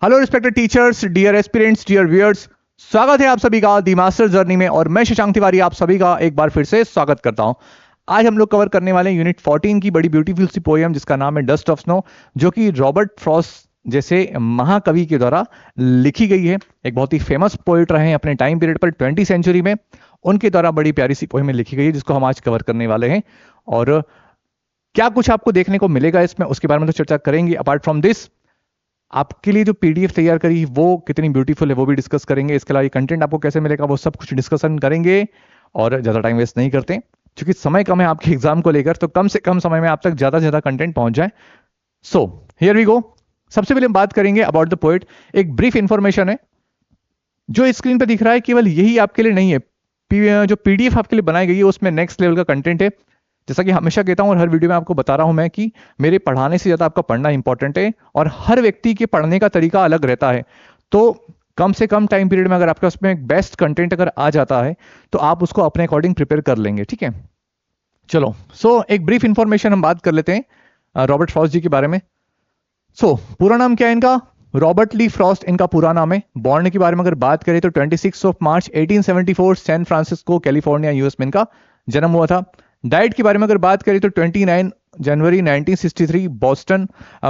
Hello respected teachers, dear aspirants, dear viewers, स्वागत है आप सभी का दी मास्टर जर्नी में। और मैं शशांक तिवारी आप सभी का एक बार फिर से स्वागत करता हूं। आज हम लोग कवर करने वाले हैं यूनिट 14 की बड़ी ब्यूटीफुल सी पोएम जिसका नाम है डस्ट ऑफ स्नो, जो कि रॉबर्ट फ्रॉस्ट जैसे महाकवि के द्वारा लिखी गई है। एक बहुत ही फेमस पोएट रहे हैं अपने टाइम पीरियड पर 20 सेंचुरी में। उनके द्वारा बड़ी प्यारी सी पोएम लिखी गई है जिसको हम आज कवर करने वाले हैं। और क्या कुछ आपको देखने को मिलेगा इसमें, उसके बारे में तो चर्चा करेंगे। अपार्ट फ्रॉम दिस, आपके लिए जो पीडीएफ तैयार करी वो कितनी ब्यूटीफुल है वो भी डिस्कस करेंगे। इसके अलावा ये कंटेंट आपको कैसे मिलेगा वो सब कुछ डिस्कशन करेंगे। और ज़्यादा टाइम वेस्ट नहीं करते क्योंकि समय कम है आपके एग्जाम को लेकर, तो कम से कम समय में आप तक ज़्यादा से ज़्यादा कंटेंट पहुंच जाए। So here we go. सबसे पहले हम बात करेंगे अबाउट द पोएट। एक ब्रीफ इंफॉर्मेशन है जो स्क्रीन पर दिख रहा है, केवल यही आपके लिए नहीं है। जो पीडीएफ आपके लिए बनाई गई है उसमें नेक्स्ट लेवल का कंटेंट है। जैसा कि हमेशा कहता हूं और हर वीडियो में आपको बता रहा हूं मैं कि मेरे पढ़ाने से ज़्यादा आपका पढ़ना इंपॉर्टेंट है और हर व्यक्ति के पढ़ने का तरीका अलग रहता है। तो कम से कम टाइम पीरियड में अगर आपके उसमें एक बेस्ट कंटेंट अगर आ जाता है तो आप उसको अपने अकॉर्डिंग प्रिपेयर कर लेंगे, ठीक है। चलो, एक ब्रीफ इंफॉर्मेशन हम बात कर लेते हैं रॉबर्ट फ्रॉस्ट जी के बारे में। पूरा नाम क्या है इनका? रॉबर्ट ली फ्रॉस्ट इनका पूरा नाम है। बॉर्न के बारे में अगर बात करें तो 26 मार्च 1874 सैन फ्रांसिस्को कैलिफोर्निया यूएस में इनका जन्म हुआ था। डाइट के बारे में अगर बात करें तो 29 जनवरी 1963 बॉस्टन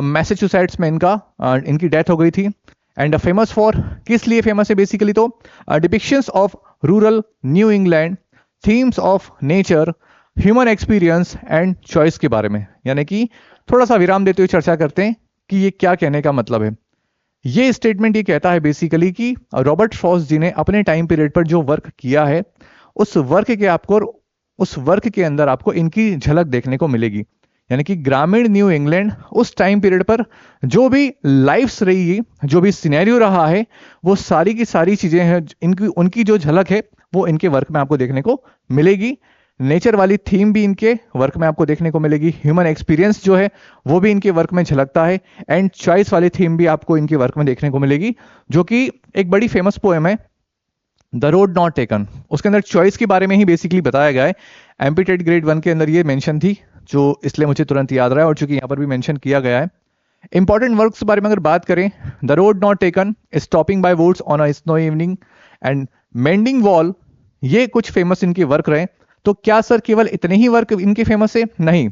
मैसेच्यूसेट्स में इनकी डेथ हो गई थी। एंड फेमस फॉर, किस लिए फेमस है बेसिकली, तो depictions of rural new England, themes of nature, human experience and choice के बारे में। यानी कि थोड़ा सा विराम देते हुए चर्चा करते हैं कि ये क्या कहने का मतलब है। ये स्टेटमेंट ये कहता है बेसिकली कि रॉबर्ट फ्रॉस्ट जी ने अपने टाइम पीरियड पर जो वर्क किया है उस वर्क के अंदर आपको इनकी झलक देखने को मिलेगी। यानी कि ग्रामीण न्यू इंग्लैंड उस टाइम पीरियड पर जो भी लाइफ्स रही है, जो भी सिनेरियो रहा है, वो सारी की सारी चीजें हैं उनकी जो झलक है वो इनके वर्क में आपको देखने को मिलेगी। नेचर वाली थीम भी इनके वर्क में आपको देखने को मिलेगी। ह्यूमन एक्सपीरियंस जो है वो भी इनके वर्क में झलकता है। एंड चॉइस वाली थीम भी आपको इनके वर्क में देखने को मिलेगी, जो कि एक बड़ी फेमस पोएम है द रोड नॉट टेकन। उसके अंदर चॉइस के बारे में ही बेसिकली बताया गया है। एम्पीटेड ग्रेड 1 के अंदर ये मेंशन थी, जो इसलिए मुझे तुरंत याद रहा है और चूंकि यहाँ पर भी मेंशन किया गया है। इंपॉर्टेंट वर्क्स के बारे में अगर बात करें, the road not taken, stopping by woods on a snow evening and mending wall, ये कुछ फेमस इनके वर्क रहे। तो क्या सर केवल इतने ही वर्क इनके फेमस है? नहीं,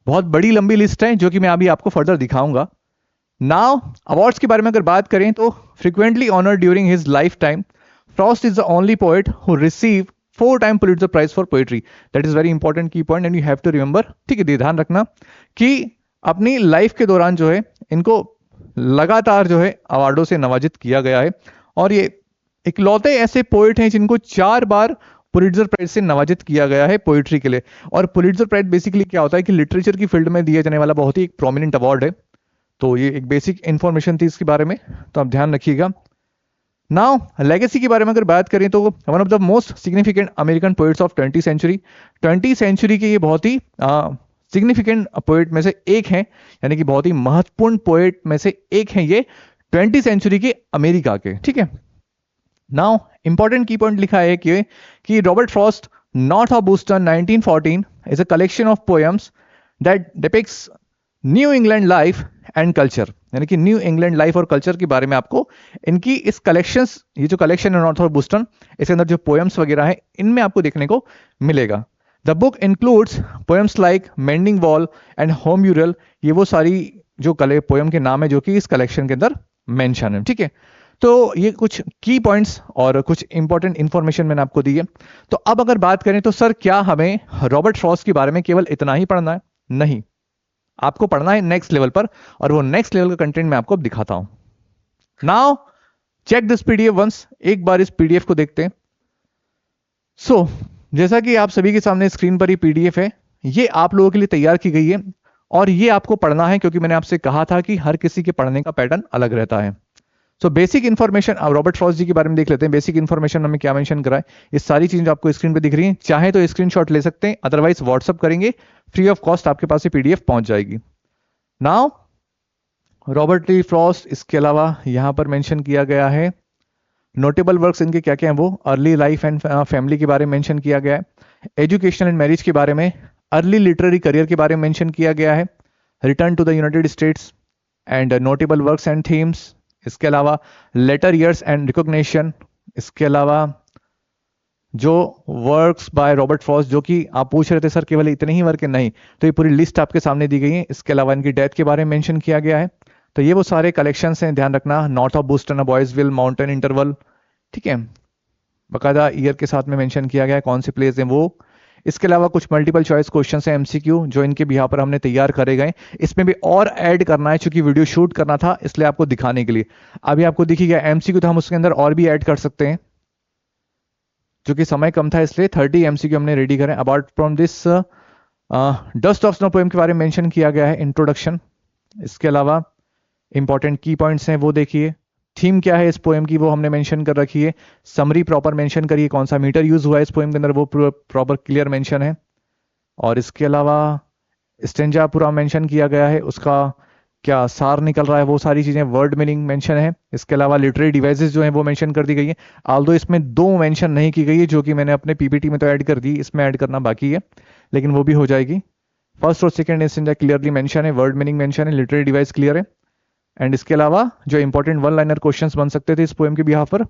बहुत बड़ी लंबी लिस्ट है जो कि मैं अभी आपको फर्दर दिखाऊंगा। नाउ अवार्ड्स के बारे में अगर बात करें तो frequently honoured during his lifetime, Frost is the only poet who receive 4 time Pulitzer prize for poetry. That is very important key point and you have to remember, ठीक है। ध्यान रखना कि अपनी लाइफ के दौरान जो है इनको लगातार जो है अवार्डों से नवाजित किया गया है। और ये इकलौते ऐसे पोएट हैं जिनको 4 बार पुलिट्जर प्राइज से नवाजित किया गया है पोइट्री के लिए। और पुलिट्जर प्राइज बेसिकली क्या होता है कि लिटरेचर की फील्ड में दिया जाने वाला बहुत ही एक प्रोमिनेंट अवार्ड है। तो ये एक बेसिक इंफॉर्मेशन थी इसके बारे में, तो आप ध्यान रखिएगा। नाउ लेगेसी के बारे में अगर बात करें तो one of the most significant American poets of 20 century के ये बहुत ही सिग्निफिकेंट पोएट में से एक हैं। यानी कि बहुत ही महत्वपूर्ण पोएट में से एक हैं ये 20 सेंचुरी के अमेरिका के, ठीक है। नाउ इंपॉर्टेंट की पॉइंट लिखा है कि Robert Frost north of Boston 1914 is a collection of poems that depicts new England life and culture. यानी कि न्यू इंग्लैंड लाइफ और कल्चर के बारे में आपको इनकी इस कलेक्शंस, ये जो कलेक्शन है नॉर्थ ऑफ बोस्टन, इसके अंदर जो पोएम्स वगैरह है इनमें आपको देखने को मिलेगा। The book includes poems like mending wall and home यूरल। ये वो सारी जो पोएम के नाम है जो कि इस कलेक्शन के अंदर मेंशन है, ठीक है। तो ये कुछ की पॉइंट्स और कुछ इंपॉर्टेंट इंफॉर्मेशन मैंने आपको दी है। तो अब अगर बात करें तो सर क्या हमें रॉबर्ट फ्रॉस्ट के बारे में केवल इतना ही पढ़ना है? नहीं, आपको पढ़ना है नेक्स्ट लेवल पर, और वो नेक्स्ट लेवल का कंटेंट मैं आपको अब दिखाता हूं। Now check this PDF once, एक बार इस पीडीएफ को देखते हैं। जैसा कि आप सभी के सामने स्क्रीन पर ये पीडीएफ है, ये आप लोगों के लिए तैयार की गई है और ये आपको पढ़ना है क्योंकि मैंने आपसे कहा था कि हर किसी के पढ़ने का पैटर्न अलग रहता है। बेसिक इन्फॉर्मेशन अब रॉबर्ट फ्रॉस्ट जी के बारे में देख लेते हैं। बेसिक इन्फॉर्मेशन हमें क्या मेंशन करा है, ये सारी चीजें आपको स्क्रीन पे दिख रही हैं। चाहे तो स्क्रीनशॉट ले सकते हैं, अदरवाइज व्हाट्सअप करेंगे, फ्री ऑफ कॉस्ट आपके पास ये पीडीएफ पहुंच जाएगी। नाउ रॉबर्ट ली फ्रॉस्ट, इसके अलावा यहां पर मेंशन किया गया है नोटेबल वर्क्स इनके क्या क्या हैं, वो अर्ली लाइफ एंड फैमिली के बारे में मेंशन किया गया है, एजुकेशन एंड मैरिज के बारे में, अर्ली लिटरेरी करियर के बारे में मेंशन किया गया है, return to the United States and notable works and themes, इसके अलावा लेटर ईयर्स एंड रिकॉग्निशन, इसके अलावा जो वर्क्स बाय रॉबर्ट फ्रॉस्ट, जो कि आप पूछ रहे थे सर केवल इतने ही वर्क है, नहीं, तो ये पूरी लिस्ट आपके सामने दी गई है। इसके अलावा इनकी डेथ के बारे में मेंशन किया गया है। तो ये वो सारे कलेक्शंस हैं, ध्यान रखना। North of Boston, Boy's Will, mountain interval, ठीक है, बाकायदा ईयर के साथ में मेंशन किया गया है कौन से प्लेस हैं वो। इसके अलावा कुछ मल्टीपल चॉइस क्वेश्चन है एमसीक्यू, जो इनके भी यहाँ पर हमने तैयार करे गए। इसमें भी और ऐड करना है, चूंकि वीडियो शूट करना था इसलिए आपको दिखाने के लिए। अभी आपको दिखी गया एमसीक्यू, तो हम उसके अंदर और भी ऐड कर सकते हैं, जो कि समय कम था इसलिए 30 एमसीक्यू हमने रेडी करें। About from this dust of snow poem के बारे में मेंशन किया गया है, इंट्रोडक्शन। इसके अलावा इंपॉर्टेंट की पॉइंट्स हैं वो देखिए। थीम क्या है इस पोएम की वो हमने मेंशन कर रखी है। समरी प्रॉपर मेंशन करिए, कौन सा मीटर यूज हुआ है इस पोएम के अंदर वो प्रॉपर क्लियर मेंशन है। और इसके अलावा स्टेंजा पूरा मेंशन किया गया है, उसका क्या सार निकल रहा है, वो सारी चीजें, वर्ड मीनिंग मेंशन है। इसके अलावा लिटरेरी डिवाइसेस जो है वो मेंशन कर दी गई है, आल्दो इसमें 2 मेंशन नहीं की गई है, जो कि मैंने अपने पीपीटी में तो ऐड कर दी, इसमें ऐड करना बाकी है, लेकिन वो भी हो जाएगी। फर्स्ट और सेकंड स्टेंजा क्लियरली मेंशन है, वर्ड मीनिंग मेंशन है, लिटरेरी डिवाइस क्लियर है। एंड इसके अलावा जो इंपॉर्टेंट वन लाइनर क्वेश्चंस बन सकते थे इस पोएम के बिहाफ पर,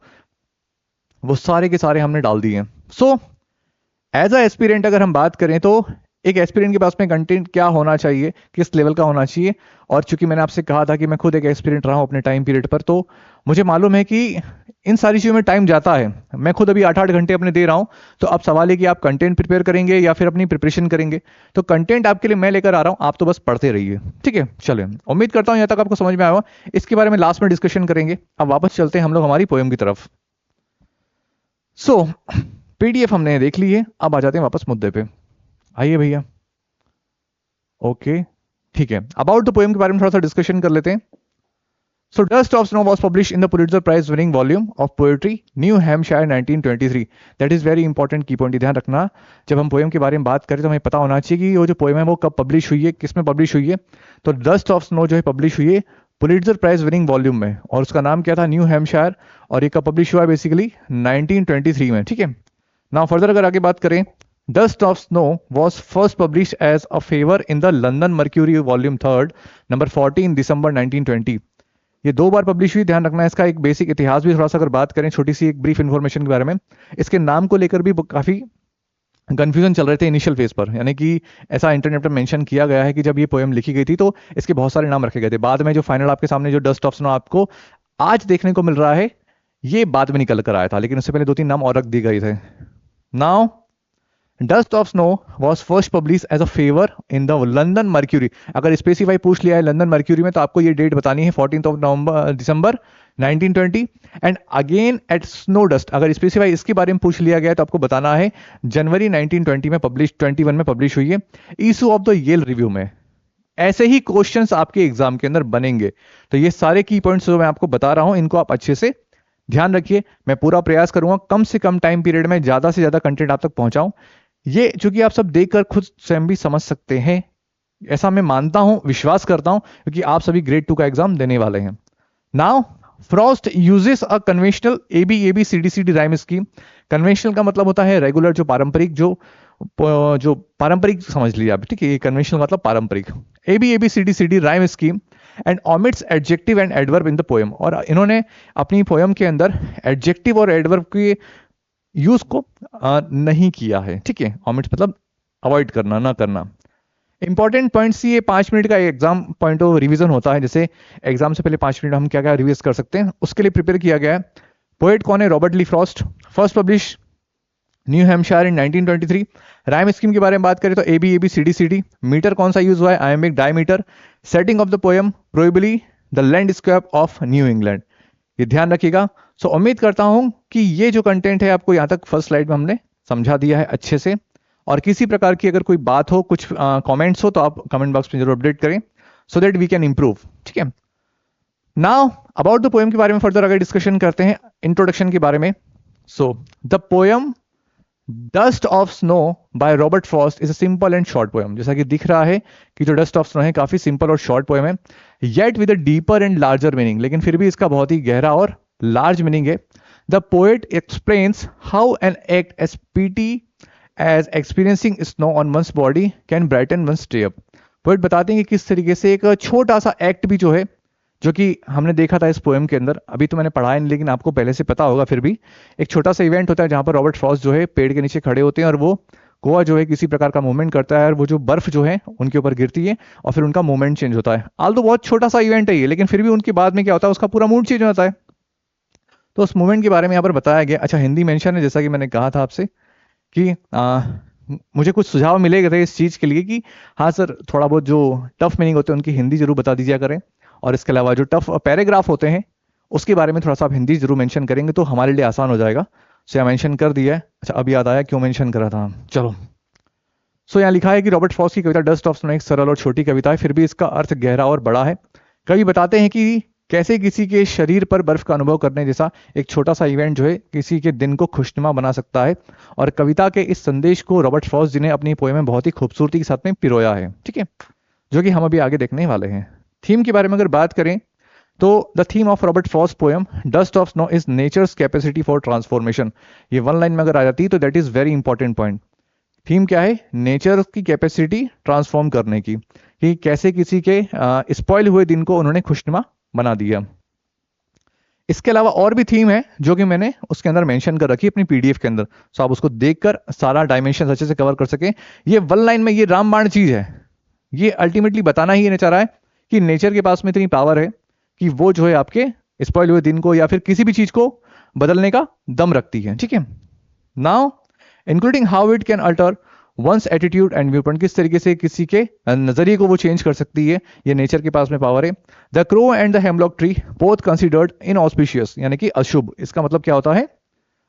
वो सारे के सारे हमने डाल दिए हैं। सो एज अ एस्पिरेंट अगर हम बात करें तो एक एस्पिरेंट के पास में कंटेंट क्या होना चाहिए, किस लेवल का होना चाहिए। और चूंकि मैंने आपसे कहा था कि मैं खुद एक एस्पिरेंट रहा हूं अपने टाइम पीरियड पर, तो मुझे मालूम है कि इन सारी चीजों में टाइम जाता है। मैं खुद अभी 8-8 घंटे अपने दे रहा हूं। तो अब सवाल है कि आप कंटेंट प्रिपेयर करेंगे या फिर अपनी प्रिपरेशन करेंगे। तो कंटेंट आपके लिए मैं लेकर आ रहा हूं, आप तो बस पढ़ते रहिए, ठीक है। चलिए, उम्मीद करता हूं यहां तक आपको समझ में आया होगा। इसके बारे में लास्ट में डिस्कशन करेंगे। अब वापस चलते हैं हम लोग हमारी पोएम की तरफ। सो पीडीएफ हमने देख ली है, अब आ जाते हैं वापस मुद्दे पे। आइए भैया, ओके, ठीक है। अबाउट द पोएम के बारे में थोड़ा सा डिस्कशन कर लेते हैं। So dust of snow was publish in the Pulitzer prize winning volume of poetry, New Hampshire 1923। That is very important key point, ध्यान रखना। जब हम पोएम के बारे में बात करें तो हमें पता होना चाहिए कि वो जो पोएम है वो कब पब्लिश हुई है, किस में पब्लिश हुई है। तो डस्ट ऑफ स्नो जो है पब्लिश हुई है पुलिट्जर प्राइज विनिंग वॉल्यूम में, और उसका नाम क्या था, न्यू हैम्पशायर। और ये कब पब्लिश हुआ है, बेसिकली 1923 में, ठीक है। नाउ फर्दर अगर आगे बात करें, Dust of Snow was first published as a favor in the London Mercury Volume 3, number 14, December 1920। ये 2 बार पब्लिश हुई, ध्यान रखना है। इसका एक बेसिक इतिहास भी थोड़ा सा अगर बात करें, छोटी सी एक ब्रीफ इंफॉर्मेशन के बारे में, इसके नाम को लेकर भी काफी कंफ्यूजन चल रहे थे इनिशियल फेज पर। यानी कि ऐसा इंटरनेट पर मेंशन किया गया है कि जब ये पोएम लिखी गई थी तो इसके बहुत सारे नाम रखे गए थे। बाद में जो फाइनल आपके सामने जो डस्ट ऑफ स्नो आपको आज देखने को मिल रहा है, ये बाद में निकल कर आया था, लेकिन उससे पहले 2-3 नाम और रख दिए गए थे। Now dust of snow was first publish as a favour in the London Mercury. अगर स्पेसिफाई पूछ लिया है लंदन मर्क्यूरी में, तो आपको ये डेट बतानी है 14 दिसंबर 1920। And again at snow dust, अगर स्पेसिफाई इसके बारे में पूछ लिया गया है तो आपको बताना है जनवरी 1920 में पब्लिश, 21 में पब्लिश हुई है, issue of the Yale review में। ऐसे ही क्वेश्चंस आपके एग्जाम के अंदर बनेंगे। तो ये सारे की पॉइंट्स जो मैं आपको बता रहा हूं, इनको आप अच्छे से ध्यान रखिए। मैं पूरा प्रयास करूंगा कम से कम टाइम पीरियड में ज्यादा से ज्यादा कंटेंट आप तक पहुंचाऊं। ये चूंकि आप सब देखकर खुद स्वयं भी समझ सकते हैं, ऐसा मैं मानता हूं, विश्वास करता हूं, क्योंकि आप सभी ग्रेड 2 का एग्जाम देने वाले हैं। Now Frost uses a conventional ABCD rhyme scheme. Conventional का मतलब होता है रेगुलर, जो पारंपरिक, जो पारंपरिक समझ लिया आप, ठीक है। ये कन्वेंशनल मतलब पारंपरिक। ABCD rhyme scheme and omits adjective and adverb in the poem. और इन्होंने अपनी पोएम के अंदर एडजेक्टिव और एडवर्ब के यूज को नहीं किया है, ठीक है। ओमिट्स मतलब अवॉइड करना, ना करना। इंपॉर्टेंट पॉइंट्स, ये 5 मिनट का एग्जाम पॉइंट ऑफ रिवीजन होता है। जैसे एग्जाम से पहले 5 मिनट हम क्या क्या रिवीज कर सकते हैं, उसके लिए प्रिपेयर किया गया है। पोएट कौन है, Robert Lee Frost, first publish New Hampshire in 1923। Rhyme scheme के बारे में बात करें तो ABCD। मीटर कौन सा यूज हुआ है, iambic dimeter. Setting of the poem probably the landscape of New England. ये ध्यान रखिएगा। सो उम्मीद करता हूं कि ये जो कंटेंट है आपको यहां तक फर्स्ट स्लाइड में हमने समझा दिया है अच्छे से। और किसी प्रकार की अगर कोई बात हो, कुछ कमेंट्स हो, तो आप कमेंट बॉक्स में जरूर अपडेट करें, so that we can improve, ठीक है। नाउ अबाउट द पोएम के बारे में फर्दर अगर डिस्कशन करते हैं, इंट्रोडक्शन के बारे में। So the poem dust of snow bye Robert Frost is a simple and short poem. जैसा कि दिख रहा है कि जो डस्ट ऑफ स्नो है काफी सिंपल और शॉर्ट पोएम है, yet with a deeper and larger meaning. लेकिन फिर भी इसका बहुत ही गहरा और लार्ज मीनिंग है। The poet explains how an act as petty as experiencing snow on one's body can brighten one's day up. Poet बताते हैं कि किस तरीके से एक छोटा सा एक्ट भी जो है, जो कि हमने देखा था इस पोएम के अंदर। अभी तो मैंने पढ़ा है नहीं, लेकिन आपको पहले से पता होगा। फिर भी एक छोटा सा इवेंट होता है जहाँ पर रॉबर्ट फ्रॉस्ट जो है पेड़ के नीचे खड़े होते हैं और वो गोवा जो है किसी प्रकार का मूवमेंट करता है और वो जो बर्फ जो है उनके ऊपर गिरती है और फिर उनका मूवमेंट चेंज होता है। आल तो बहुत छोटा सा इवेंट है ये, लेकिन फिर भी उनके बाद में क्या होता है, उसका पूरा मूड चेंज होता है। तो उस मूवमेंट के बारे में यहाँ पर बताया गया। अच्छा, हिंदी मेंशन है जैसा कि मैंने कहा था आपसे कि मुझे कुछ सुझाव मिले थे इस चीज़ के लिए कि हाँ सर, थोड़ा बहुत जो टफ मीनिंग होते हैं उनकी हिंदी जरूर बता दीजिए करें, और इसके अलावा जो टफ पैराग्राफ होते हैं उसके बारे में थोड़ा सा आप हिंदी जरूर मेंशन करेंगे तो हमारे लिए आसान हो जाएगा। सो यहाँ मेंशन कर दिया है। अच्छा, अब याद आया क्यों मेंशन करा था। चलो, सो यहाँ लिखा है कि रॉबर्ट फ्रॉस्ट की कविता डस्ट ऑफ स्नो एक सरल और छोटी कविता है, फिर भी इसका अर्थ गहरा और बड़ा है। कवि बताते हैं कि कैसे किसी के शरीर पर बर्फ का अनुभव करने जैसा एक छोटा सा इवेंट जो है किसी के दिन को खुशनुमा बना सकता है। और कविता के इस संदेश को रॉबर्ट फ्रॉस्ट जी ने अपनी पोएम में बहुत ही खूबसूरती के साथ में पिरोया है, ठीक है, जो कि हम अभी आगे देखने वाले हैं। थीम के बारे में अगर बात करें तो the theme of Robert Frost poem dust of snow is nature's capacity for transformation. ये वन लाइन में अगर आ जाती है तो that is very important point. Theme क्या है? नेचर की कैपेसिटी ट्रांसफॉर्म करने की, कि कैसे किसी के स्पॉइल हुए दिन को उन्होंने खुशनुमा बना दिया। इसके अलावा और भी थीम है जो कि मैंने उसके अंदर मेंशन कर रखी अपनी पीडीएफ के अंदर, सो आप उसको देखकर सारा डायमेंशन अच्छे से कवर कर सके। ये वन लाइन में ये रामबाण चीज है, ये अल्टीमेटली बताना ही नहीं चाह रहा है कि नेचर के पास में इतनी पावर है कि वो जो है आपके स्पॉइल हुए दिन को या फिर किसी भी चीज को बदलने का दम रखती है, ठीक है। Now including how it can alter one's attitude and view point, किस तरीके से किसी के नजरिए को वो चेंज कर सकती है, ये नेचर के पास में पावर है। The crow and the hemlock tree both considered inauspicious, यानी कि अशुभ। इसका मतलब क्या होता है?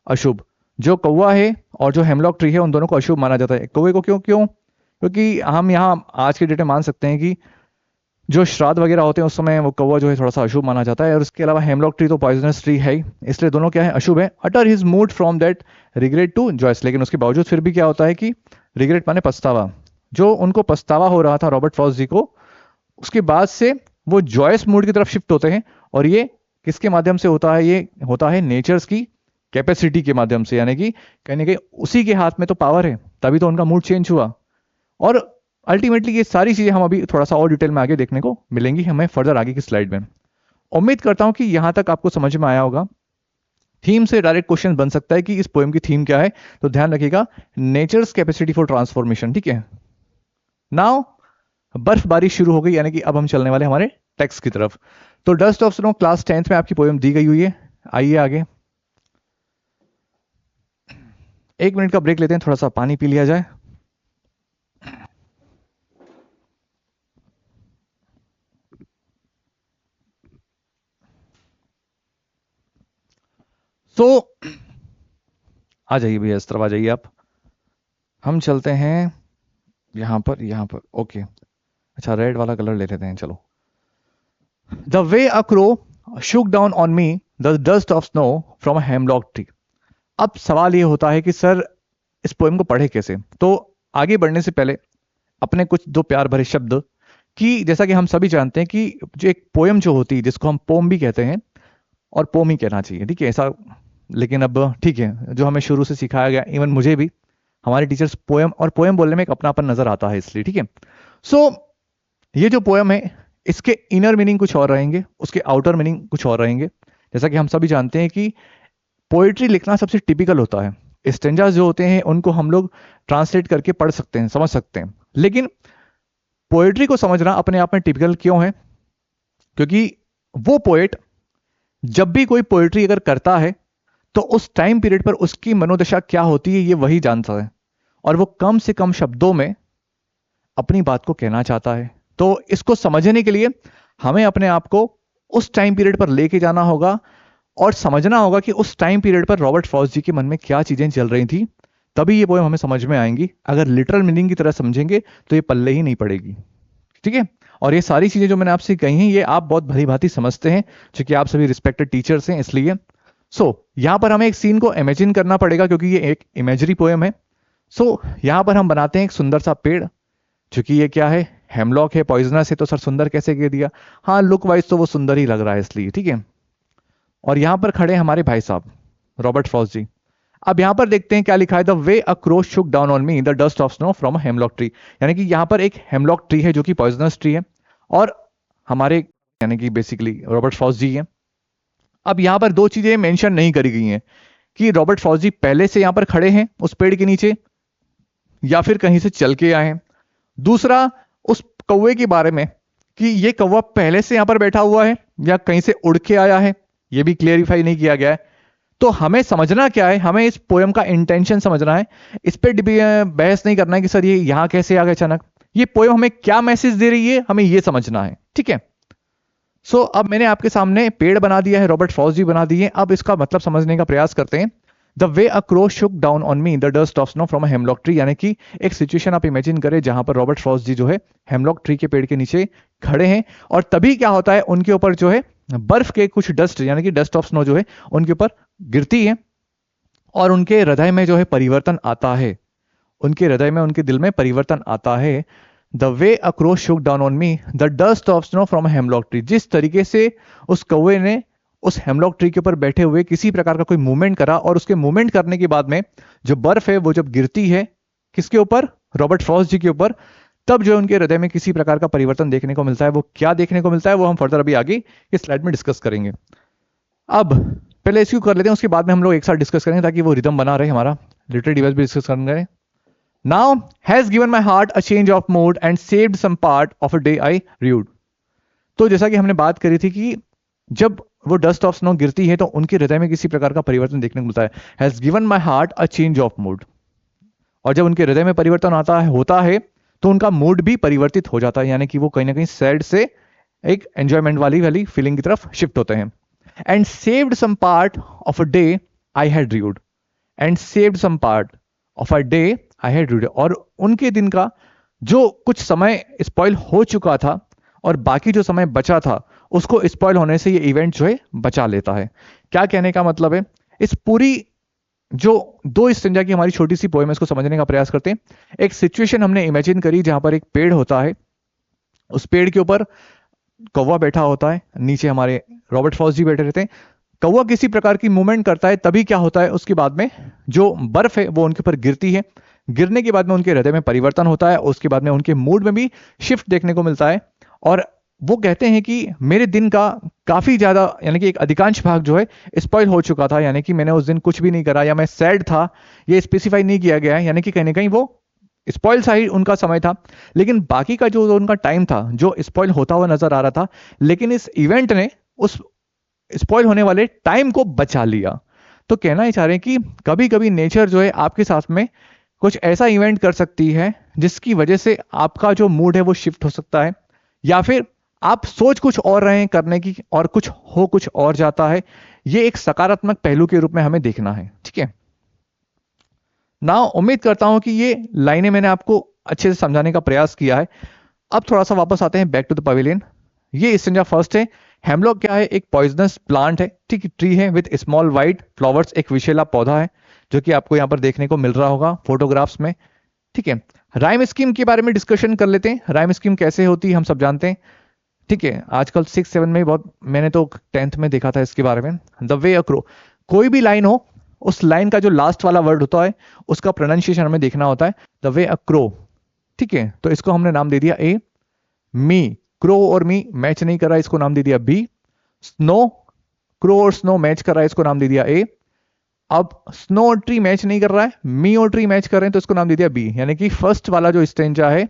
अशुभ। जो कौवा है और जो हेमलॉक ट्री है उन दोनों को अशुभ माना जाता है। कौवे को क्यों क्यों? क्योंकि हम यहाँ आज के डेट में मान सकते हैं कि जो श्राद्ध वगैरह होते हैं उस समय वो कौवा जो है थोड़ा सा अशुभ माना जाता है। और उसके अलावा हेमलॉक ट्री तो पॉइजनस ट्री है ही, इसलिए दोनों क्या है? अशुभ है। Utter his mood from that regret to joys, लेकिन उसके बावजूद फिर भी क्या होता है कि रिग्रेट माने पछतावा, जो उनको पछतावा हो रहा था रॉबर्ट फ्रॉस्ट जी को, उसके बाद से वो जॉयस मूड की तरफ शिफ्ट होते हैं। और ये किसके माध्यम से होता है? ये होता है नेचर्स की कैपेसिटी के माध्यम से, यानी कि कहीं ना कहीं उसी के हाथ में तो पावर है, तभी तो उनका मूड चेंज हुआ। और अल्टीमेटली ये सारी चीजें हम अभी थोड़ा सा और डिटेल में आगे देखने को मिलेंगी हमें फर्दर आगे की स्लाइड में। उम्मीद करता हूं कि यहां तक आपको समझ में आया होगा। थीम से डायरेक्ट क्वेश्चन बन सकता है कि इस पोएम की थीम क्या है, तो ध्यान रखिएगा नेचर्स कैपेसिटी फॉर ट्रांसफॉर्मेशन, ठीक है। नाउ बर्फबारी शुरू हो गई, यानी कि अब हम चलने वाले हमारे टेक्स्ट की तरफ। तो dust of snow class 10th में आपकी पोएम दी गई हुई है। आइए आगे 1 मिनट का ब्रेक लेते हैं, थोड़ा सा पानी पी लिया जाए। तो आ जाइए भैया, इस तरफ आ जाइए आप। हम चलते हैं यहां पर ओके। अच्छा, रेड वाला कलर ले लेते हैं, चलो। The way a crow Shuk down on me the dust of snow from a hemlock tree. अब सवाल ये होता है कि सर इस पोएम को पढ़े कैसे। तो आगे बढ़ने से पहले अपने कुछ दो प्यार भरे शब्द, कि जैसा कि हम सभी जानते हैं कि जो एक पोएम जो होती है जिसको हम पोम भी कहते हैं, और पोम ही कहना चाहिए, ठीक है ऐसा। लेकिन अब ठीक है, जो हमें शुरू से सिखाया गया, इवन मुझे भी हमारे टीचर्स पोएम और पोएम बोलने में एक अपनापन नजर आता है, इसलिए ठीक है। सो ये जो पोएम है इसके इनर मीनिंग कुछ और रहेंगे, उसके आउटर मीनिंग कुछ और रहेंगे। जैसा कि हम सभी जानते हैं कि पोएट्री लिखना सबसे टिपिकल होता है। स्टेंजास जो होते हैं उनको हम लोग ट्रांसलेट करके पढ़ सकते हैं, समझ सकते हैं, लेकिन पोएट्री को समझना अपने आप में टिपिकल क्यों है? क्योंकि वो पोएट जब भी कोई पोएट्री अगर करता है तो उस टाइम पीरियड पर उसकी मनोदशा क्या होती है ये वही जानता है, और वो कम से कम शब्दों में अपनी बात को कहना चाहता है। तो इसको समझने के लिए हमें अपने आप को उस टाइम पीरियड पर लेके जाना होगा और समझना होगा कि उस टाइम पीरियड पर रॉबर्ट फ्रॉस्ट जी के मन में क्या चीजें चल रही थी, तभी ये पोएम हमें समझ में आएंगी। अगर लिटरल मीनिंग की तरह समझेंगे तो ये पल्ले ही नहीं पड़ेगी, ठीक है। और ये सारी चीजें जो मैंने आपसे कही हैं ये आप बहुत भली भांति समझते हैं, क्योंकि आप सभी रिस्पेक्टेड टीचर्स हैं, इसलिए। यहां पर हमें एक सीन को इमेजिन करना पड़ेगा क्योंकि ये एक इमेजरी पोएम है। यहां पर हम बनाते हैं एक सुंदर सा पेड़, क्योंकि ये क्या है? हेमलॉक है, पॉइजनस है, तो सर सुंदर कैसे कह दिया? हाँ, लुक वाइज तो वो सुंदर ही लग रहा है, इसलिए, ठीक है। और यहां पर खड़े हमारे भाई साहब रॉबर्ट फ्रॉस्ट जी। अब यहां पर देखते हैं क्या लिखा है। The way a crow Shuk down on me the dust of snow from a hemlock tree, यानी कि यहां पर एक हेमलॉक ट्री है जो कि पॉइजनस ट्री है, और हमारे यानी कि बेसिकली रॉबर्ट फ्रॉस्ट जी हैं। अब यहाँ पर दो चीजें मेंशन नहीं करी गई हैं कि रॉबर्ट फ्रॉस्ट जी पहले से यहाँ पर खड़े हैं उस पेड़ के नीचे या फिर कहीं से चल के आए हैं। दूसरा, उस कौवे के बारे में कि ये कौवा पहले से यहां पर बैठा हुआ है या कहीं से उड़ के आया है, ये भी क्लियरिफाई नहीं किया गया है। तो हमें समझना क्या है, हमें इस पोयम का इंटेंशन समझना है। इस पे बहस नहीं करना है कि सर ये यहां कैसे आ गया अचानक। ये पोयम हमें क्या मैसेज दे रही है, हमें ये समझना है, ठीक है। सो अब मैंने आपके सामने पेड़ बना दिया है, रॉबर्ट फ्रॉस्ट जी बना दिए। अब इसका मतलब समझने का प्रयास करते हैं। The way a crow Shuk down on me the dust of snow from a hemlock tree, यानी कि एक सिचुएशन आप इमेजिन करें जहां पर रॉबर्ट फ्रॉस्ट जी जो है हेमलॉक ट्री के पेड़ के नीचे खड़े हैं और तभी क्या होता है, उनके ऊपर जो है बर्फ के कुछ डस्ट यानी कि डस्ट ऑफ स्नो जो है उनके ऊपर गिरती है और उनके हृदय में जो है परिवर्तन आता है, उनके हृदय में उनके दिल में परिवर्तन आता है। The way a crow Shuk down on me the dust of snow from hemlock tree, जिस तरीके से उस कौवे ने उस हेमलॉक ट्री के ऊपर बैठे हुए किसी प्रकार का कोई मूवमेंट करा और उसके मूवमेंट करने के बाद में जो बर्फ है वो जब गिरती है किसके ऊपर, रॉबर्ट फ्रॉस्ट जी के ऊपर, तब जो उनके हृदय में किसी प्रकार का परिवर्तन देखने को मिलता है। वो क्या देखने को मिलता है वो हम फर्दर अभी आगे इस स्लाइड में डिस्कस करेंगे। अब पहले इसको कर लेते हैं, उसके बाद में हम लोग एक साथ डिस्कस करेंगे ताकि वो रिदम बना रहे, हमारा लिटरेरी डिवाइस भी डिस्कस करेंगे। Now has given my heart a change of mood and saved some part of a day I rued। तो जैसा कि हमने बात करी थी कि जब वो डस्ट ऑफ स्नो गिरती है तो उनके हृदय में किसी प्रकार का परिवर्तन देखने को मिलता है। Has given my heart a change of mood, और जब उनके हृदय में परिवर्तन होता है तो उनका मूड भी परिवर्तित हो जाता है, यानी कि वो कहीं ना कहीं सैड से एक एंजॉयमेंट वाली फीलिंग की तरफ शिफ्ट होते हैं। And saved some part of a day I had dread, and saved some part of a day I had dread, और उनके दिन का जो कुछ समय स्पॉइल हो चुका था और बाकी जो समय बचा था उसको स्पॉइल होने से ये इवेंट जो है बचा लेता है। क्या कहने का मतलब है, इस पूरी जो दो स्टेंजा की हमारी छोटी सी पोएम है इसको समझने का प्रयास करते हैं। एक सिचुएशन हमने इमेजिन करी जहां पर एक पेड़ होता है, उस पेड़ के ऊपर कौवा बैठा होता है, नीचे हमारे रॉबर्ट फ्रॉस्ट जी बैठे रहते हैं। कौवा किसी प्रकार की मूवमेंट करता है, तभी क्या होता है उसके बाद में जो बर्फ है वो उनके ऊपर गिरती है, गिरने के बाद में उनके हृदय में परिवर्तन होता है, उसके बाद में उनके मूड में भी शिफ्ट देखने को मिलता है। और वो कहते हैं कि मेरे दिन का काफी ज्यादा यानी कि एक अधिकांश भाग जो है स्पॉइल हो चुका था, यानी कि मैंने उस दिन कुछ भी नहीं करा या मैं सैड था, ये स्पेसिफाई नहीं किया गया है, यानी कि कहीं ना कहीं वो स्पॉइल सा ही उनका समय था। लेकिन बाकी का जो उनका टाइम था जो स्पॉइल होता हुआ नजर आ रहा था, लेकिन इस इवेंट ने उस स्पॉइल होने वाले टाइम को बचा लिया। तो कहना ही चाह रहे हैं कि कभी कभी नेचर जो है आपके साथ में कुछ ऐसा इवेंट कर सकती है जिसकी वजह से आपका जो मूड है वो शिफ्ट हो सकता है, या फिर आप सोच कुछ और रहे हैं करने की और कुछ और जाता है। ये एक सकारात्मक पहलू के रूप में हमें देखना है, ठीक है ना। उम्मीद करता हूं कि ये लाइनें मैंने आपको अच्छे से समझाने का प्रयास किया है। अब थोड़ा सा वापस आते हैं बैक टू द पवेलियन। ये स्टेंजा फर्स्ट है। हेमलॉक क्या है, एक पॉइजनस प्लांट है, ठीक, ट्री है विद स्मॉल वाइट फ्लावर्स, एक विशेला पौधा है जो कि आपको यहां पर देखने को मिल रहा होगा फोटोग्राफ्स में, ठीक है। राइम स्कीम के बारे में डिस्कशन कर लेते हैं। राइम स्कीम कैसे होती है हम सब जानते हैं, ठीक है। आजकल 6-7 में बहुत, मैंने तो 10th में देखा था इसके बारे में। द वे अ क्रो, कोई भी लाइन हो उस लाइन का जो लास्ट वाला वर्ड होता है उसका प्रोनाउंसिएशन हमें देखना होता है। द वे अ क्रो, ठीक है। तो इसको हमने नाम दे दिया ए। मी, क्रो और मी मैच नहीं कर रहा है, इसको नाम दे दिया बी। स्नो, क्रो और स्नो मैच कर रहा है, इसको नाम दे दिया ए। अब स्नो और ट्री मैच नहीं कर रहा है, मी और ट्री मैच कर रहे हैं, तो इसको नाम दे दिया बी। यानी कि फर्स्ट वाला जो स्टेंजा है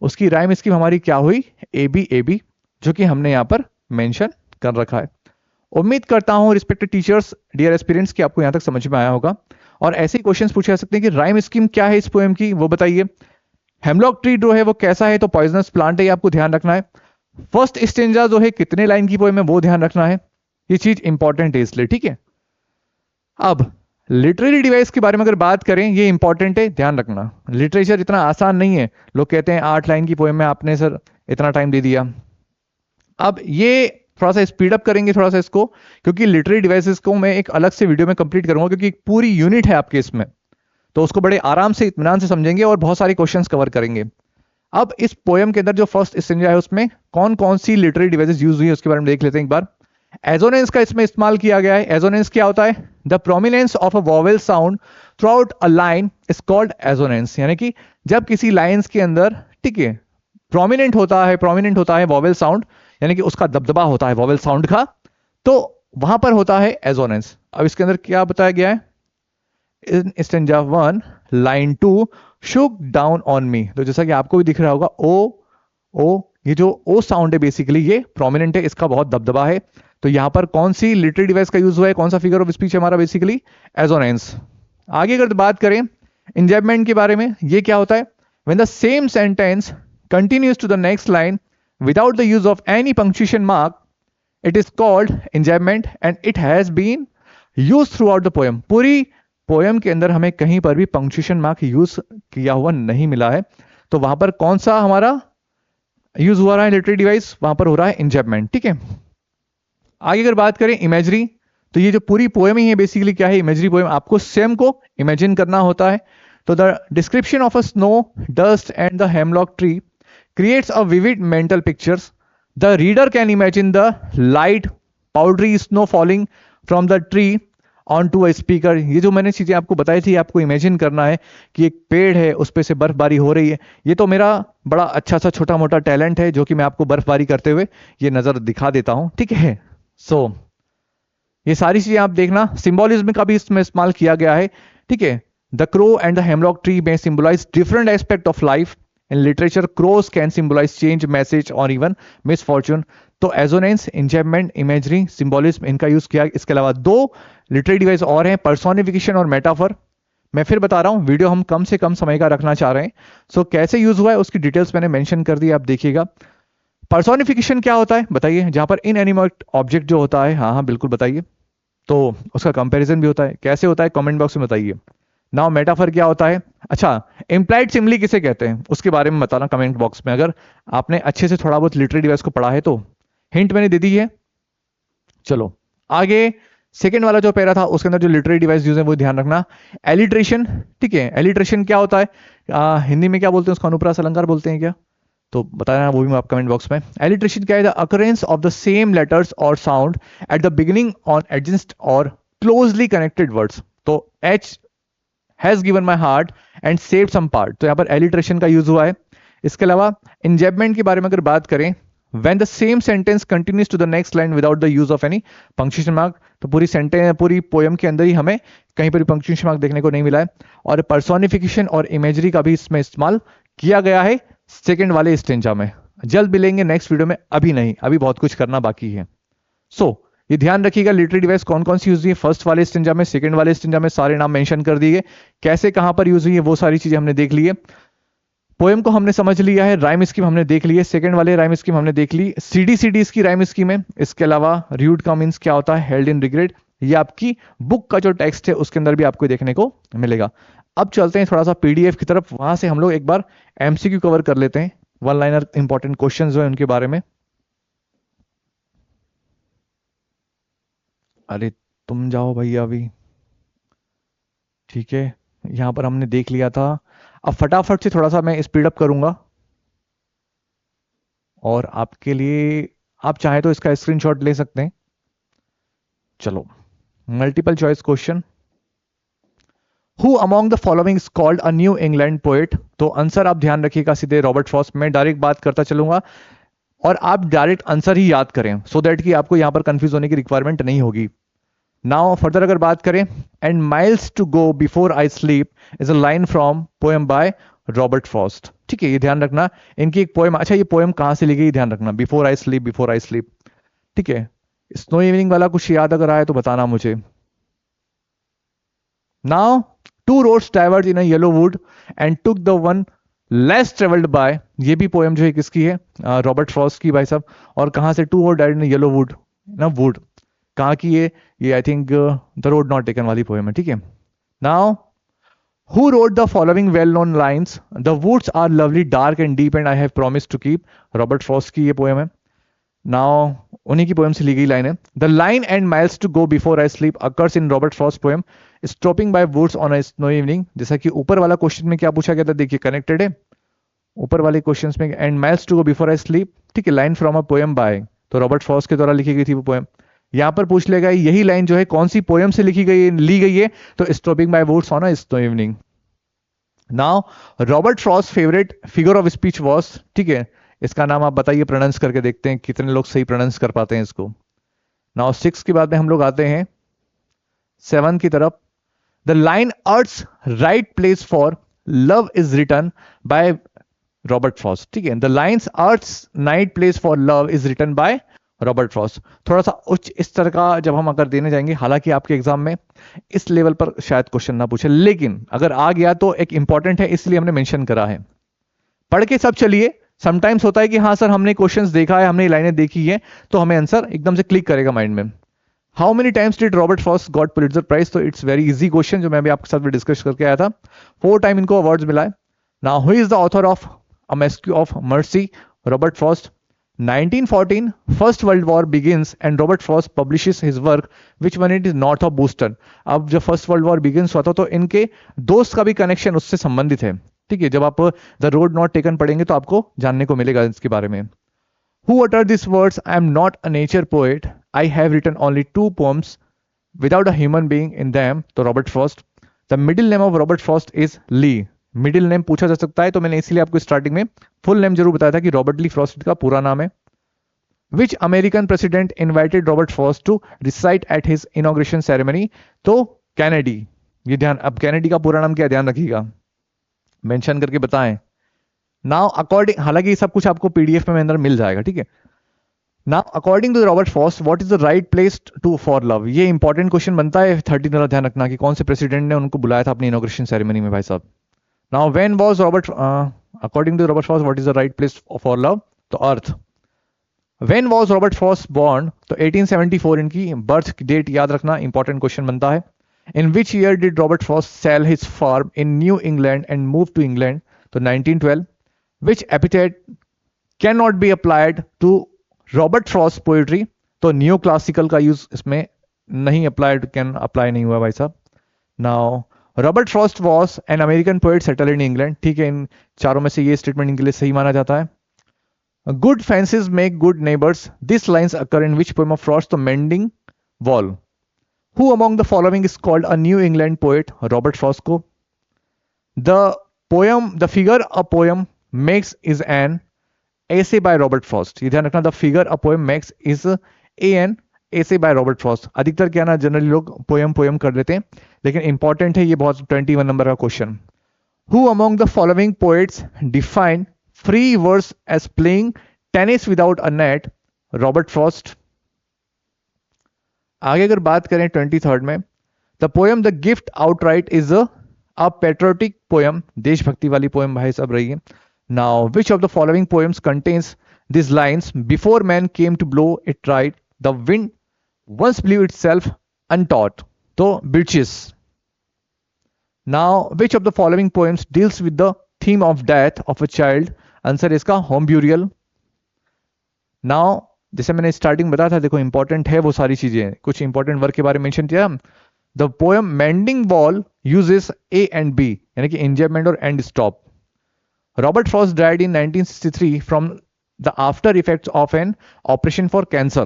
उसकी राइम स्कीम हमारी क्या हुई, ए बी, जो कि हमने यहां पर मेंशन कर रखा है। उम्मीद करता हूं रिस्पेक्टेड टीचर्स, डियर एस्पिरेंट्स, कि आपको यहां तक समझ में आया होगा। और ऐसे क्वेश्चंस पूछे जा सकते हैं कि राइम स्कीम क्या है इस पोएम की, वो बताइए। हेमलॉक ट्री जो है वो कैसा है, तो पॉइजनस प्लांट है, ये आपको ध्यान रखना है। फर्स्ट स्टेंजा जो है कितने लाइन की पोएम है वो ध्यान रखना है, ये चीज इंपॉर्टेंट है इसलिए, ठीक है। अब लिटरेरी डिवाइस के बारे में अगर बात करें, ये इंपॉर्टेंट है, ध्यान रखना। लिटरेचर इतना आसान नहीं है, लोग कहते हैं 8 लाइन की पोएम में आपने सर इतना टाइम दे दिया। अब ये थोड़ा सा स्पीड अप करेंगे थोड़ा सा इसको, क्योंकि लिटरेरी डिवाइसेस को मैं एक अलग से वीडियो में कंप्लीट करूंगा, क्योंकि एक पूरी यूनिट है आपके इसमें, तो उसको बड़े आराम से इत्मीनान से समझेंगे और बहुत सारे क्वेश्चंस कवर करेंगे। अब इस पोएम के अंदर जो फर्स्ट स्टेंजा है उसमें कौन कौन सी लिटरेरी डिवाइसेस यूज हुई है उसके बारे में देख लेते हैं एक बार। एजोनेंस का इसमें इस्तेमाल किया गया है। एजोनेंस क्या होता है, the prominence of a vowel sound through out a line is called assonance, यानी कि जब किसी लाइंस के अंदर, ठीक है, प्रोमिनेंट होता है वॉवेल साउंड, यानी कि उसका दबदबा होता है वॉवेल साउंड का, तो वहां पर होता है एजोनेंस। अब इसके अंदर क्या बताया गया है, in stanza 1 line 2 shook down on me, तो जैसा कि आपको भी दिख रहा होगा ओ ओ, ये जो ओ साउंड है बेसिकली ये प्रोमिनेंट है, इसका बहुत दबदबा है। तो यहां पर कौन सी लिटरेरी डिवाइस का यूज हुआ है, कौन सा फिगर ऑफ स्पीच है हमारा, बेसिकली एजोनेंस। आगे अगर बात करें इंजैबमेंट के बारे में, ये क्या होता है, when the same sentence continues to the next line without the use of any punctuation mark, it is called enjambment and it has been use throughout the poem. पूरी पोएम के अंदर हमें कहीं पर भी पंक्चुएशन मार्क यूज किया हुआ नहीं मिला है, तो वहां पर कौन सा हमारा यूज हो रहा है लिटरेरी डिवाइस, वहां पर हो रहा है इंजैबमेंट। ठीक है, आगे अगर बात करें इमेजरी, तो ये जो पूरी पोएम ही है बेसिकली क्या है, इमेजरी पोएम। आपको सेम को इमेजिन करना होता है। तो the description of a snow, dust and the hemlock tree creates a vivid mental pictures. The reader can imagine the light powdery snow falling from the tree on to a speaker. ये जो मैंने चीजें आपको बताई थी, आपको imagine करना है कि एक पेड़ है, उस पे से बर्फबारी हो रही है। ये तो मेरा बड़ा अच्छा सा छोटा मोटा टैलेंट है, जो कि मैं आपको बर्फबारी करते हुए ये नजर दिखा देता हूं। ठीक है, सो ये सारी चीजें आप देखना, सिंबॉलिज्म का भी इसमें इस्तेमाल किया गया है। ठीक है, the crow and the hemlock tree में symbolise different aspect of life. In literature crows can symbolise change, message और इवन मिसफॉर्चून। तो एजोनेंस, इंजैबमेंट, इमेजरी, सिंबॉलिज्म, इनका यूज किया। इसके अलावा दो लिटरेरी डिवाइस और हैं, पर्सोनिफिकेशन और मेटाफर। मैं फिर बता रहा हूं, वीडियो हम कम से कम समय का रखना चाह रहे हैं। सो कैसे यूज हुआ है उसकी डिटेल्स मैंने मेंशन कर दी, आप देखिएगा। पर्सोनिफिकेशन क्या होता है बताइए, जहां पर इनएनिमेट ऑब्जेक्ट जो होता है, हाँ हाँ बिल्कुल बताइए, तो उसका कंपैरिजन भी होता है, कैसे होता है कमेंट बॉक्स में बताइए। नाउ मेटाफर क्या होता है, अच्छा इंप्लाइड सिमिली किसे कहते हैं उसके बारे में बताना कमेंट बॉक्स में, अगर आपने अच्छे से थोड़ा बहुत लिटरेरी डिवाइस को पढ़ा है तो। हिंट मैंने दे दी है। चलो आगे, सेकेंड वाला जो पैरा था उसके अंदर जो लिटरेरी डिवाइस यूज है वो ध्यान रखना। एलिट्रेशन, ठीक है, एलिट्रेशन क्या होता है, हिंदी में क्या बोलते हैं उसको, अनुप्रास अलंकार बोलते हैं क्या, तो बताना वो भी आप कमेंट बॉक्स में। एलिट्रेशन क्या है, the occurrence of the same letters और sound at the beginning on adjust और क्लोजली कनेक्टेड वर्ड्स। तो H has given my heart and save some part, तो यहां पर एलिट्रेशन का यूज हुआ है। इसके अलावा इंजैबमेंट के बारे में अगर बात करें, when the same sentence continues to the next line without the use of any punctuation mark, तो पूरी सेंटेंस पूरी पोएम के अंदर ही हमें कहीं पर पंक्चुएशन मार्क देखने को नहीं मिला है। और पर्सोनिफिकेशन और इमेजरी का भी इसमें इस्तेमाल किया गया है सेकंड वाले स्टेंजा में। जल्द मिलेंगे नेक्स्ट वीडियो में, अभी नहीं, अभी बहुत कुछ करना बाकी है। सो ये ध्यान रखिएगा, लिटरेरी डिवाइस कौन कौन सी यूज हुई है फर्स्ट वाले स्टेंजा में, सेकंड वाले स्टेंजा में, सारे नाम मेंशन कर दिए, कैसे कहां पर यूज हुई है वो सारी चीजें हमने देख ली है। पोएम को हमने समझ लिया है, राइम स्कीम हमने देख ली है, सेकंड वाले राइम स्कीम हमने देख ली, सीडी की राइम स्कीम है। इसके अलावा र्यूड का मींस क्या होता है, हेल्ड इन रिग्रेट, ये आपकी बुक का जो टेक्स्ट है उसके अंदर भी आपको देखने को मिलेगा। अब चलते हैं थोड़ा सा पीडीएफ की तरफ, वहां से हम लोग एक बार एमसीक्यू कवर कर लेते हैं, वन लाइनर इंपॉर्टेंट क्वेश्चन जो है उनके बारे में। अरे तुम जाओ भैया अभी, ठीक है, यहां पर हमने देख लिया था। अब फटाफट से थोड़ा सा मैं स्पीड अप करूंगा और आपके लिए, आप चाहे तो इसका स्क्रीनशॉट ले सकते हैं। चलो, multiple choice question, who among the following is called a New England poet. तो आंसर आप ध्यान रखिएगा सीधे रॉबर्ट फ्रॉस्ट। मैं डायरेक्ट बात करता चलूंगा और आप डायरेक्ट आंसर ही याद करें, सो दैट कि आपको यहां पर कंफ्यूज होने की रिक्वायरमेंट नहीं होगी। नाउ फर्दर अगर बात करें, and miles to go before I sleep is a line from poem by Robert Frost. ठीक है, ये ध्यान रखना, इनकी एक पोएम, अच्छा ये पोएम कहां से ली गई ध्यान रखना, before I sleep, before I sleep. ठीक है, स्नो इवनिंग वाला कुछ याद अगर आए तो बताना मुझे। Now two roads diverge in a yellow wood and took the one less travelled by, ये भी पोएम जो है किसकी है, रॉबर्ट फ्रॉस्ट की भाई साहब। और कहां से, two road diverge in yellow wood ना, वुड कहां की ये I think the road not taken वाली पोएम है। ठीक है, now who wrote the following well known lines, the woods are lovely dark and deep and I have promise to keep, Robert Frost की ये poem है। Now उन्हीं की poem से ली गई लाइन है। The line and miles to go before I sleep occurs in Robert Frost poem stopping by woods on a snow evening. जैसा कि ऊपर वाला क्वेश्चन में क्या पूछा गया था, देखिए कनेक्टेड है ऊपर वाले क्वेश्चंस में, and miles to go before I sleep, ठीक है, line from a poem by, तो रॉबर्ट फ्रॉस्ट के द्वारा लिखी गई थी वो पोएम। यहां पर पूछ लेगा यही लाइन जो है कौन सी पोएम से लिखी गई ली गई है, तो stopping by woods on a snow evening. Now Robert Frost favourite figure of speech was, ठीक है, इसका नाम आप बताइए, प्रोनाउंस करके देखते हैं कितने लोग सही प्रोनाउंस कर पाते हैं इसको। नाउ 6 के बाद में हम लोग आते हैं 7 की तरफ। The line earth right place for love is written by Robert Frost. ठीक है, the lines earth night place for love is written by Robert Frost. थोड़ा सा उच्च स्तर का जब हम अगर देने जाएंगे, हालांकि आपके एग्जाम में इस लेवल पर शायद क्वेश्चन ना पूछे, लेकिन अगर आ गया तो एक इंपॉर्टेंट है, इसलिए हमने मेंशन करा है। पढ़ के सब चलिए। समटाइम्स होता है कि हाँ सर हमने क्वेश्चंस देखा है, हमने लाइनें देखी है, तो हमें आंसर एकदम से क्लिक करेगा माइंड में। How many times did Robert Frost got Pulitzer prize? तो इट्स वेरी इजी क्वेश्चन, जो मैं भी आपके साथ भी डिस्कस करके आया था। 4 टाइम इनको अवार्ड्स मिला है। Now who is the author of a masque of mercy? Robert Frost. 1914 first world war begins and Robert Frost publishes his work which one it is north of Boston. अब जब first world war begins हुआ था तो इनके दोस्त का भी connection उससे संबंधित है। ठीक है, जब आप द रोड नॉट टेकन पढ़ेंगे तो आपको जानने को मिलेगा इसके बारे में। Who uttered these words? I am not a nature poet. I have written only 2 poems without a human being in them. तो Robert Frost. The middle name of Robert Frost is Lee. Middle name पूछा जा सकता है, तो मैंने इसलिए आपको starting में फुल नेम जरूर बताया था कि रॉबर्ट ली फ्रॉस्ट का पूरा नाम है। Which American president invited Robert Frost to recite at his inauguration ceremony? तो कैनेडी। ये ध्यान, अब कैनेडी का पूरा नाम क्या, ध्यान रखिएगा, मेंशन करके बताएं। नाउ अकॉर्डिंग, हालांकि ये सब कुछ आपको पीडीएफ में अंदर मिल जाएगा। ठीक है, now according to Robert Frost what is the right place to for love? ये इंपॉर्टेंट क्वेश्चन बनता है 13 वाला, ध्यान रखना कि कौन से प्रेसिडेंट ने उनको बुलाया था अपनी इनॉग्रेशन सेरेमनी में भाई साहब। Now when was Robert, according to Robert Frost what is the right place for love? तो earth. When was Robert Frost born? तो 1874 इनकी बर्थ डेट याद रखना, इंपॉर्टेंट क्वेश्चन बनता है। In which year did Robert Frost sell his farm in New England and move to England? तो 1912। Which epithet cannot be applied to Robert Frost poetry? तो new classical का use इसमें नहीं applied, can apply नहीं हुआ भाई साहब। Now Robert Frost was an American poet settle in England. ठीक है, इन चारों में से ये स्टेटमेंट इनके लिए सही माना जाता है। Good fences make good neighbours, this lines occur in which poem of Frost? तो mending wall. Who among the following is called a New England poet? Robert Frost को। The poem, the figure a poem makes is an essay by Robert Frost। ये ध्यान रखना, the figure a poem makes is an essay by Robert Frost। अधिकतर क्या ना generally लोग poem कर लेते हैं, लेकिन इंपॉर्टेंट है ये बहुत, 21 नंबर का question. Who among the following poets define free verse as playing tennis without a net? Robert Frost। आगे अगर बात करें 23rd में, the poem The Gift Outright is a patriotic poem, देशभक्ति वाली पोएम भाई साहब रही है। Now, which of the following poems contains these lines? Before man came to blow it right, the wind once blew itself untaught. तो Birches। Now, which of the following poems deals with the theme of death of a child? Answer इसका home burial. Now, जैसे मैंने starting बताया था, देखो important है वो सारी चीजें, कुछ इंपॉर्टेंट वर्क के बारे में मेंशन किया। The poem mending wall uses A and B, यानी कि इंजॉयमेंट और end stop. Robert Frost died in 1963 from the after effects of an operation for cancer.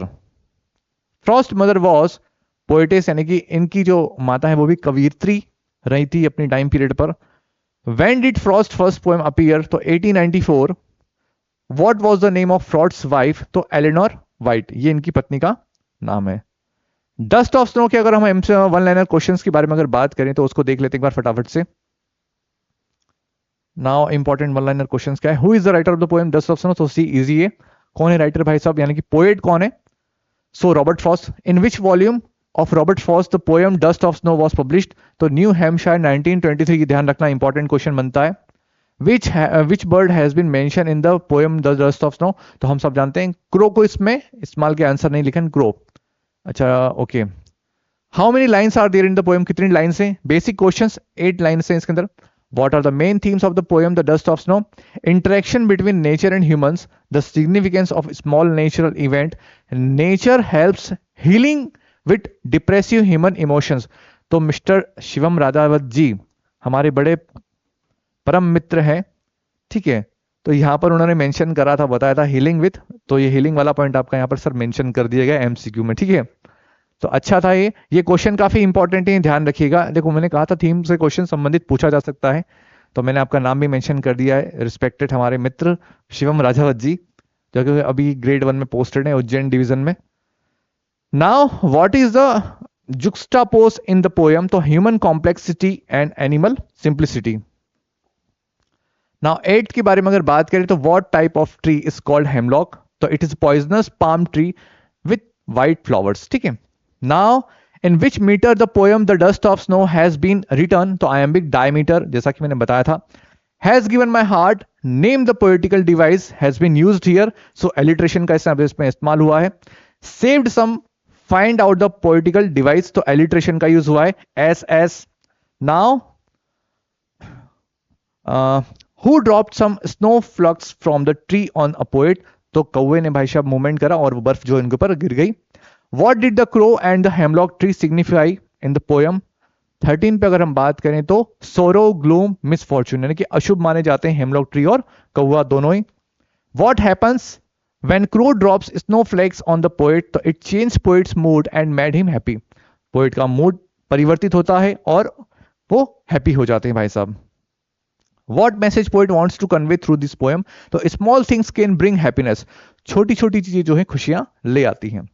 Frost's mother was poetess, यानी कि इनकी जो माता है वो भी कवियत्री रही थी अपनी टाइम पीरियड पर। When did Frost's first poem appear? तो 1894। What was the name of Frost's wife? तो एलेनोर वाइट, ये इनकी पत्नी का नाम है। डस्ट ऑफ स्नो के अगर हम वन लाइनर क्वेश्चंस के बारे में अगर बात करें तो उसको देख लेते हैं एक बार फटाफट से। Now important one liner questions क्या है? Who is the writer of the poem dust of snow? तो सी इजी है, कौन है राइटर भाई साहब, यानी कि पोएट कौन है? So Robert Frost. In which volume of Robert Frost the poem dust of snow was published? तो न्यू हैम्पशायर 1923 की, ध्यान रखना इंपॉर्टेंट क्वेश्चन बनता है। Which bird has been mention in the poem the dust of snow? तो हम सब जानते हैं क्रो को इसमें इस्तेमाल के आंसर नहीं लिखा, क्रो। अच्छा okay. How many lines are there in the poem? कितनी लाइन्स हैं? बेसिक क्वेश्चंस 8 लाइन्स हैं इसके अंदर। What are the main themes of the poem The Dust of Snow? Interaction between nature and humans, the significance of small natural event, nature helps healing with depressive human emotions। तो mister Shivam राधावत जी हमारे बड़े परम मित्र हैं, ठीक है, तो यहाँ पर उन्होंने मेंशन करा था, बताया था हीलिंग विथ, तो ये हीलिंग वाला पॉइंट आपका यहाँ पर सर मेंशन कर दिया गया एमसीक्यू में, ठीक है। तो अच्छा था ये क्वेश्चन काफी इंपॉर्टेंट है, ध्यान रखिएगा। देखो मैंने कहा था थीम से क्वेश्चन संबंधित पूछा जा सकता है, तो मैंने आपका नाम भी मेंशन कर दिया है, रिस्पेक्टेड हमारे मित्र शिवम राजावत जी, जो कि अभी ग्रेड 1 में पोस्टेड है उज्जैन डिवीजन में। Now what is the juxtapose in the poem, तो human complexity and animal simplicity. Now 8 के बारे में अगर बात करें तो what type of tree is called hemlock, तो it is poisonous palm tree with white flowers, ठीक है। Now in which metre the poem the dust of snow has been written, तो आयम्बिक डायमीटर जैसा कि मैंने बताया था। Has given my heart, name the poetical device has been used here, so alliteration का इसमें इस्तेमाल हुआ है। Saved some, find out the poetical device, तो एलिट्रेशन का यूज हुआ है S S. Now who dropped some snow flakes from the tree on a poet, तो कौवे ने भाई साहब मूवमेंट करा और वो बर्फ जो इनके ऊपर गिर गई। What did the crow and the hemlock tree signify in the poem? 13 पे अगर हम बात करें तो sorrow, gloom, misfortune, यानी कि अशुभ माने जाते हैं हेमलॉक ट्री और कौवा दोनों ही। What happens when crow drops snowflakes on the poet? तो it changed poet's mood and made him happy. Poet का मूड परिवर्तित होता है और वो हैप्पी हो जाते हैं भाई साहब। What message poet wants to convey through this poem? तो small things can bring happiness. छोटी छोटी चीजें जो है खुशियां ले आती हैं,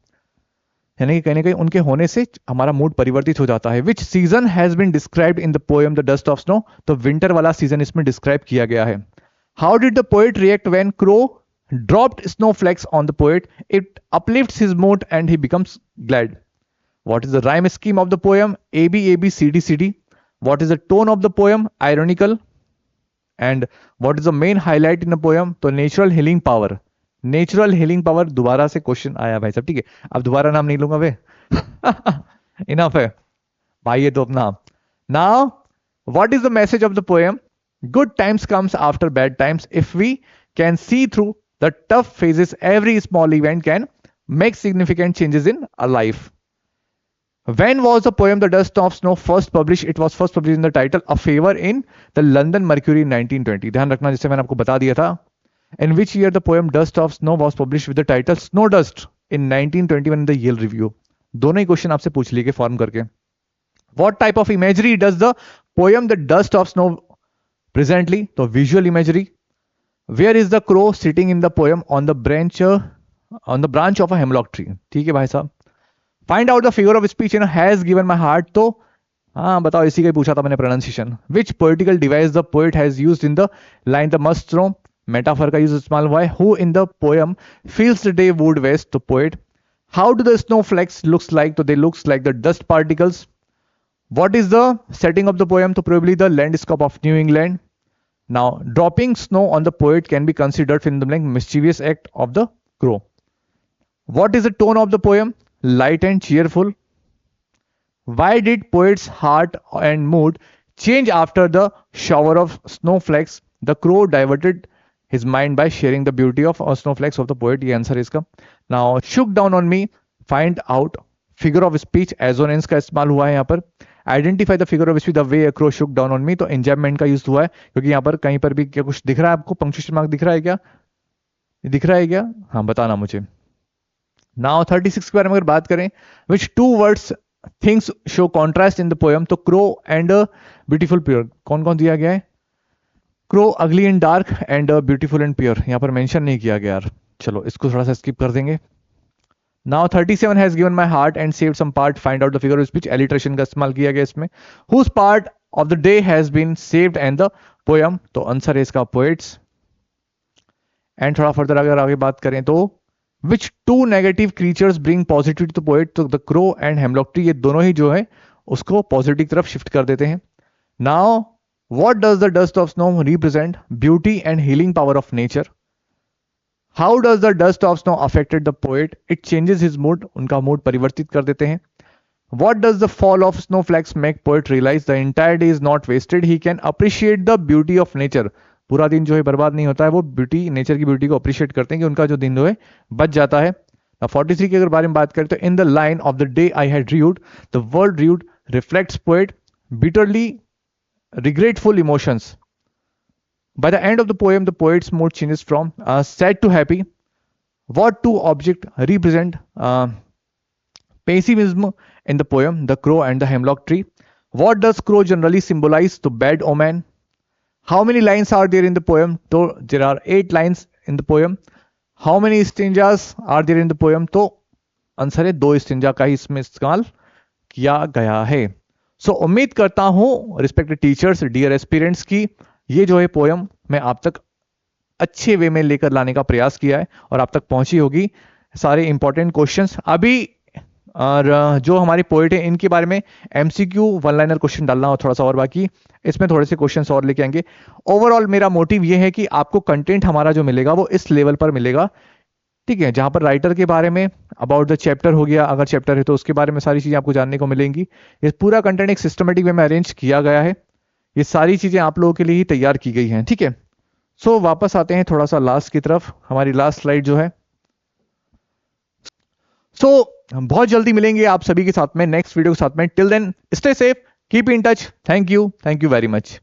यानी कि कहीं ना कहीं उनके होने से हमारा मूड परिवर्तित हो जाता है। Which season has been described in the poem the dust of snow, तो विंटर वाला सीजन इसमें डिस्क्राइब किया गया है। How did the poet react when crow dropped snowflakes on the poet, it uplifts his mood and he becomes glad. What is the rhyme scheme of the poem, A B C D C D. What is the tone of the poem, ironical. And what is the main highlight in the poem, तो natural healing power. Natural healing power दोबारा से question आया भाई साहब, ठीक है। अब दोबारा नाम नहीं लूंगा वे इनफ है भाई, ये तो अपना। Now what is the message of the poem, good times comes after bad times, if we can see through the tough phases every small event can make significant changes in a life. When was the poem The Dust of Snow first published? It was first published in the title A Favor in the London Mercury in 1920. ध्यान रखना, जैसे मैंने आपको बता दिया था। In which year the poem Dust of Snow was published with the title Snow Dust in 1921 in the Yale Review? दोनों ही question आपसे पूछ लिए फॉर्म करके। What type of imagery does the poem The Dust of Snow presently? तो visual imagery. Where is the crow sitting in the poem? On the branch of a hemlock tree. ठीक है भाई साहब। Find out the figure of speech in has given my heart, तो हाँ बताओ, इसी का ही पूछा था मैंने, pronunciation. Which poetical device the poet has used in the line the must throw? Metaphor का यूज इस्तेमाल हुआ है। Who in the poem feels the day would waste, तो poet. How do the snowflakes looks like, तो they looks like the dust particles. What is the setting of the poem, तो probably the landscape of New England. Now dropping snow on the poet can be considered in the blank mischievous act of the crow. What is the tone of the poem, light and cheerful. Why did poets heart and mood change after the shower of snowflakes, the crow diverted his mind by sharing the beauty of snowflakes of the poet, ये answer है इसका। now shook down on me, find out figure of speech, assonance का इस्तेमाल हुआ है यहाँ पर। identify the figure of speech the way a crow shook down on me, तो enjambment का यूज हुआ है, क्योंकि यहाँ पर कहीं पर भी क्या कुछ दिख रहा है आपको, पंक्चुएशन मार्क दिख रहा है क्या, दिख रहा है क्या, हाँ बताना मुझे। now 36 के बारे में अगर बात करें, which two words things show contrast in the poem, तो crow and beautiful pure, कौन कौन दिया गया है, क्रो अगली and dark and beautiful and pure, यहां पर मेंशन नहीं किया गया यार, चलो इसको थोड़ा सा स्किप कर देंगे। Now 37 has given my heart and saved some part, find out the figure of speech, alliteration का इस्तेमाल किया गया इसमें। Whose part of the day has been saved and the poem, तो आंसर है इसका पोएट्स। एंड थोड़ा फर्दर अगर आगे बात करें तो which two negative creatures bring positive to poet, तो the crow and hemlock tree, ये दोनों ही जो है उसको पॉजिटिव की तरफ शिफ्ट कर देते हैं। Now what does the dust of snow represent, beauty and healing power of nature? How does the dust of snow affected the poet, it changes his mood, उनका मूड परिवर्तित कर देते हैं। What does the fall of snowflakes make poet realize the entire day is not wasted, he can appreciate the beauty of nature, पूरा दिन जो है बर्बाद नहीं होता है, वो ब्यूटी, नेचर की ब्यूटी को अप्रिशिएट करते हैं कि उनका जो दिन जो है बच जाता है। 43 के अगर बारे में बात करें तो in the line of the day I had read, the word read reflects poet bitterly regretful emotions. By the end of the poem, the poet's mood changes from sad to happy. What two objects represent pessimism in the poem, the crow and the hemlock tree? What does crow generally symbolize, to bad omen? How many lines are there in the poem, तो there are 8 lines in the poem. How many stanzas are there in the poem, तो answer है 2 स्टिंजा का ही इसमें इस्तेमाल किया गया है। सो उम्मीद करता हूं रिस्पेक्टेड टीचर्स, डियर एस्पिरेंट्स की ये जो है पोएम मैं आप तक अच्छे वे में लेकर लाने का प्रयास किया है और आप तक पहुंची होगी सारे इंपॉर्टेंट क्वेश्चंस। अभी और जो हमारे पोएट है इनके बारे में एमसीक्यू वन लाइनर क्वेश्चन डालना और थोड़ा सा और बाकी, इसमें थोड़े से क्वेश्चंस और लेके आएंगे। ओवरऑल मेरा मोटिव ये है कि आपको कंटेंट हमारा जो मिलेगा वो इस लेवल पर मिलेगा, ठीक है, जहां पर राइटर के बारे में अबाउट द चैप्टर हो गया, अगर चैप्टर है तो उसके बारे में सारी चीजें आपको जानने को मिलेंगी। ये पूरा कंटेंट एक सिस्टमेटिक वे में अरेंज किया गया है, ये सारी चीजें आप लोगों के लिए ही तैयार की गई हैं, ठीक है। सो वापस आते हैं थोड़ा सा लास्ट की तरफ, हमारी लास्ट स्लाइड जो है। सो हम बहुत जल्दी मिलेंगे आप सभी के साथ में नेक्स्ट वीडियो के साथ में। Till then stay safe, keep in touch, thank you very much.